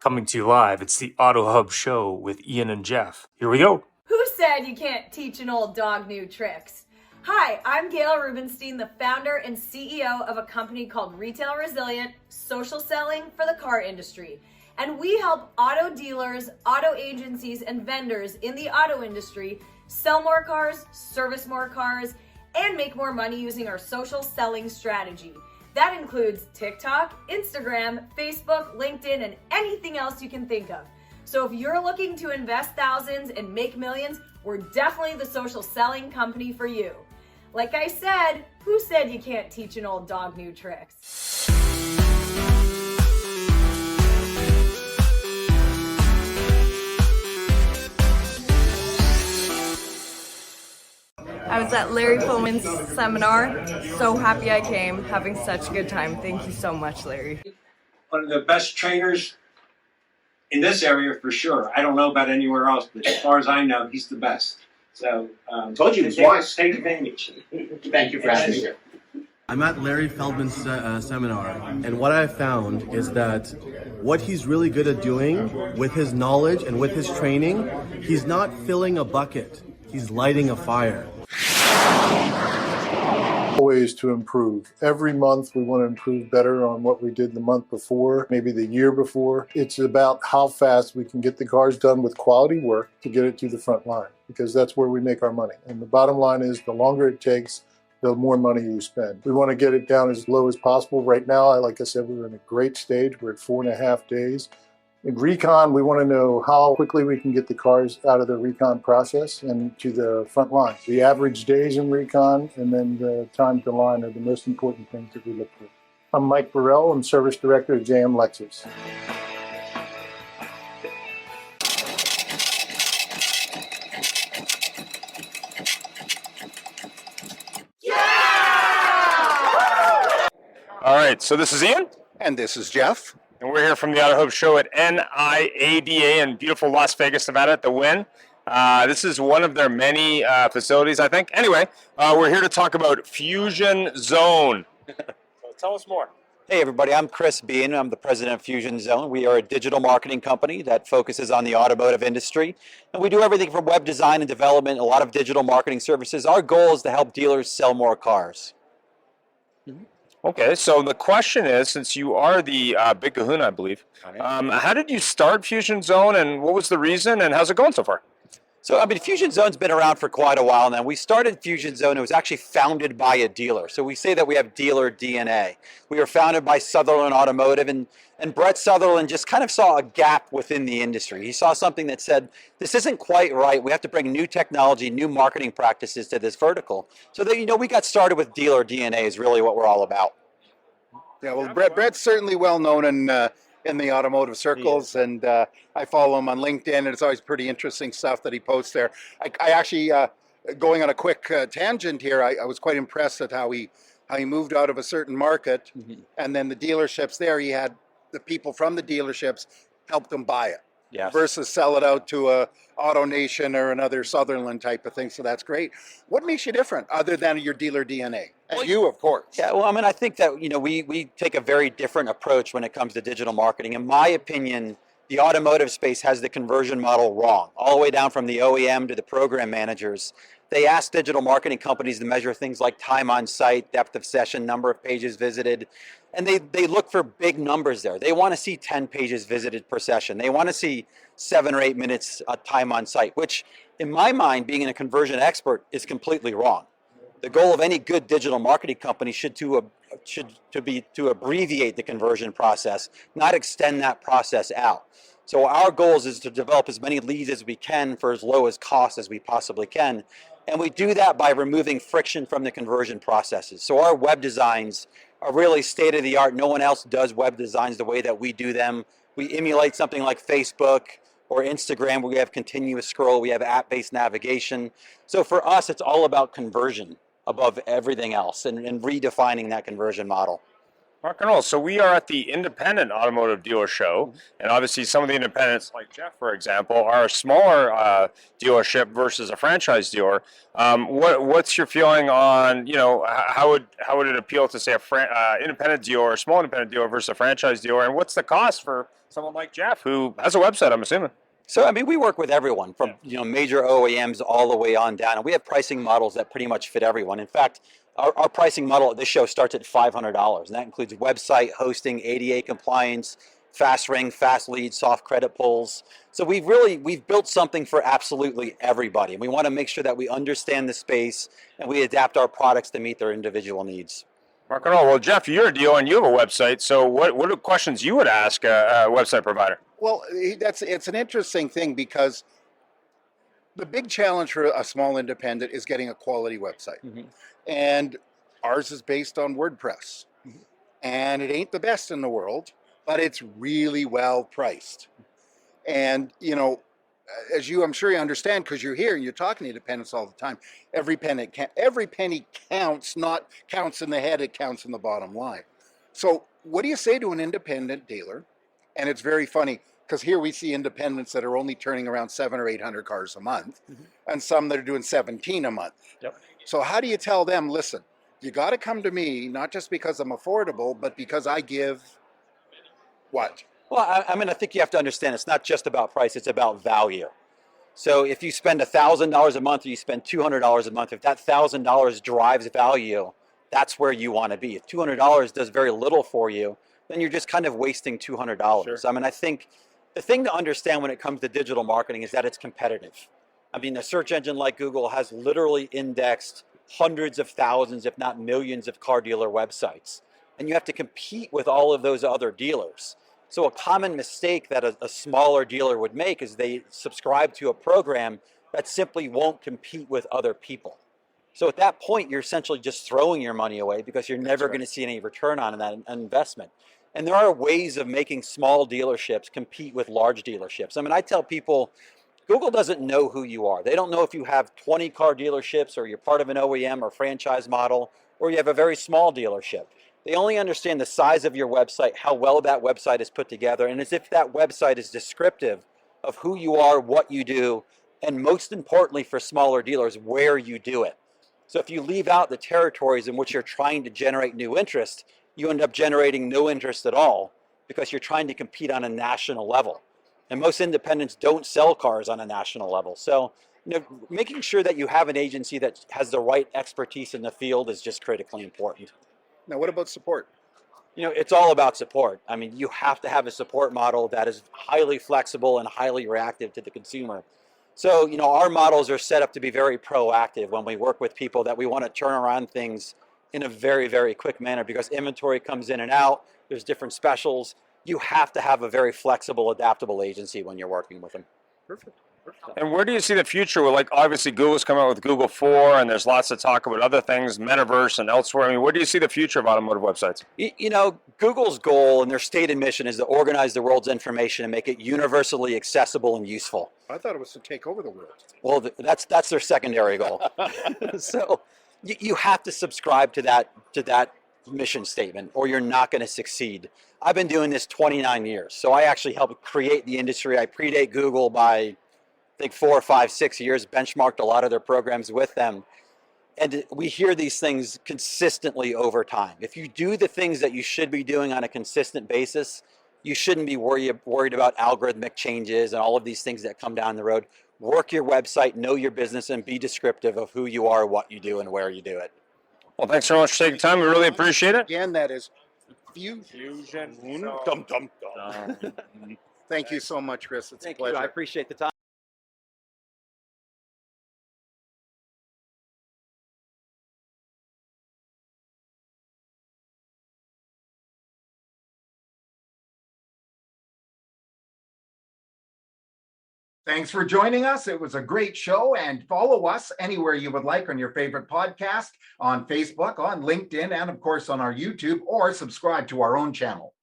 Coming to you live, it's the Auto Hub Show with Ian and Jeff. Here we go. Who said you can't teach an old dog new tricks? Hi, I'm Gail Rubenstein, the founder and CEO of a company called Retail Resilient, social selling for the car industry. And we help auto dealers, auto agencies, and vendors in the auto industry sell more cars, service more cars, and make more money using our social selling strategy. That includes TikTok, Instagram, Facebook, LinkedIn, and anything else you can think of. So if you're looking to invest thousands and make millions, we're definitely the social selling company for you. Like I said, who said you can't teach an old dog new tricks? I was at Larry Pullman's seminar. So happy I came, having such a good time. Thank you so much, Larry. One of the best trainers in this area for sure. I don't know about anywhere else, but as far as I know, he's the best. So, told you twice. Take advantage. Thank you for having me here. I'm at Larry Feldman's seminar, and what I found is that what he's really good at doing with his knowledge and with his training, he's not filling a bucket, he's lighting a fire. Ways to improve. Every month we want to improve better on what we did the month before, maybe the year before. It's about how fast we can get the cars done with quality work to get it to the front line, because that's where we make our money. And the bottom line is the longer it takes, the more money you spend. We want to get it down as low as possible. Right now, like I said, we're in a great stage. We're at 4.5 days. In recon, we want to know how quickly we can get the cars out of the recon process and to the front line. The average days in recon and then the time to line are the most important things that we look for. I'm Mike Burrell. I'm Service Director at JM Lexus. All right, so this is Ian, And this is Jeff. and we're here from the Auto Hub Show at NIADA in beautiful Las Vegas, Nevada at the Wynn. This is one of their many facilities, I think. Anyway, we're here to talk about Fusion Zone. So tell us more. Hey everybody, I'm Chris Bean. I'm the president of Fusion Zone. We are a digital marketing company that focuses on the automotive industry. And we do everything from web design and development, a lot of digital marketing services. Our goal is to help dealers sell more cars. Okay, so the question is, since you are the big kahuna, I believe, how did you start Fusion Zone, and what was the reason, and how's it going so far? So, Fusion Zone's been around for quite a while now. We started Fusion Zone. It was actually founded by a dealer. So we say that we have dealer DNA. We were founded by Sutherland Automotive, and Brett Sutherland just kind of saw a gap within the industry. He saw something that said, this isn't quite right. We have to bring new technology, new marketing practices to this vertical. So that, we got started with dealer DNA is really what we're all about. Yeah, well, Brett's certainly well known in the automotive circles, and I follow him on LinkedIn, and it's always pretty interesting stuff that he posts there. I actually, going on a quick tangent here, I was quite impressed at how he moved out of a certain market, and then the dealerships there, he had the people from the dealerships help them buy it. Yes. Versus sell it out to a Auto Nation or another Sutherland type of thing. So that's great. What makes you different other than your dealer DNA? And you, of course. Yeah, well, I think that, we take a very different approach when it comes to digital marketing. In my opinion, the automotive space has the conversion model wrong, all the way down from the OEM to the program managers. They ask digital marketing companies to measure things like time on site, depth of session, number of pages visited, and they look for big numbers there. They want to see 10 pages visited per session. They want to see 7 or 8 minutes time on site, which in my mind, being a conversion expert, is completely wrong. The goal of any good digital marketing company should be to abbreviate the conversion process, not extend that process out. So our goal is to develop as many leads as we can for as low as cost as we possibly can. And we do that by removing friction from the conversion processes. So our web designs are really state of the art. No one else does web designs the way that we do them. We emulate something like Facebook or Instagram, where we have continuous scroll, we have app-based navigation. So for us, it's all about conversion above everything else, and redefining that conversion model. Rock and roll. So we are at the Independent Automotive Dealer Show, and obviously some of the independents, like Jeff, for example, are a smaller dealership versus a franchise dealer. What's your feeling on, how would it appeal to say a independent dealer, a small independent dealer versus a franchise dealer, and what's the cost for someone like Jeff who has a website? I'm assuming. So, I mean, we work with everyone from, major OEMs all the way on down, and we have pricing models that pretty much fit everyone. In fact, our pricing model at this show starts at $500, and that includes website hosting, ADA compliance, fast ring, fast lead, soft credit pulls. So we've built something for absolutely everybody, and we want to make sure that we understand the space and we adapt our products to meet their individual needs. Rock and roll. Well, Jeff, you're a dealer and you have a website. So what are questions you would ask a website provider? Well, it's an interesting thing because the big challenge for a small independent is getting a quality website. Mm-hmm. And ours is based on WordPress. Mm-hmm. And it ain't the best in the world, but it's really well priced. And, as I'm sure you understand, because you're here and you're talking to independents all the time, every penny counts, not counts in the head, it counts in the bottom line. So what do you say to an independent dealer? And it's very funny because here we see independents that are only turning around 700 or 800 cars a month, mm-hmm. and some that are doing 17 a month. Yep. So how do you tell them, listen, you got to come to me, not just because I'm affordable, but because I give what? Well, I think you have to understand it's not just about price, it's about value. So if you spend $1,000 a month or you spend $200 a month, if that $1,000 drives value, that's where you want to be. If $200 does very little for you, then you're just kind of wasting $200. Sure. I think the thing to understand when it comes to digital marketing is that it's competitive. A search engine like Google has literally indexed hundreds of thousands, if not millions, of car dealer websites. And you have to compete with all of those other dealers. So a common mistake that a smaller dealer would make is they subscribe to a program that simply won't compete with other people. So at that point, you're essentially just throwing your money away because you're never going to see any return on that investment. And there are ways of making small dealerships compete with large dealerships. I tell people, Google doesn't know who you are. They don't know if you have 20 car dealerships or you're part of an OEM or franchise model or you have a very small dealership. They only understand the size of your website, how well that website is put together, and as if that website is descriptive of who you are, what you do, and most importantly for smaller dealers, where you do it. So if you leave out the territories in which you're trying to generate new interest, you end up generating no interest at all because you're trying to compete on a national level. And most independents don't sell cars on a national level. So making sure that you have an agency that has the right expertise in the field is just critically important. Now, what about support? It's all about support. You have to have a support model that is highly flexible and highly reactive to the consumer. So, our models are set up to be very proactive when we work with people that we want to turn around things in a very, very quick manner because inventory comes in and out. There's different specials. You have to have a very flexible, adaptable agency when you're working with them. Perfect. And where do you see the future? Well, obviously Google's coming out with Google 4, and there's lots of talk about other things, metaverse and elsewhere. Where do you see the future of automotive websites? Google's goal and their stated mission is to organize the world's information and make it universally accessible and useful. I thought it was to take over the world. Well, that's their secondary goal. So you have to subscribe to that mission statement or you're not going to succeed. I've been doing this 29 years, so I actually helped create the industry. I predate Google by I think 4 or 5, 6 years, benchmarked a lot of their programs with them. And we hear these things consistently over time. If you do the things that you should be doing on a consistent basis, you shouldn't be worried about algorithmic changes and all of these things that come down the road. Work your website, know your business, and be descriptive of who you are, what you do, and where you do it. Well, thanks so much for taking time. We really appreciate it. Again, that is Fusion. Dum, dum, dum. Thank you so much, Chris. It's a pleasure. I appreciate the time. Thanks for joining us. It was a great show, and follow us anywhere you would like on your favorite podcast, on Facebook, on LinkedIn, and of course on our YouTube, or subscribe to our own channel.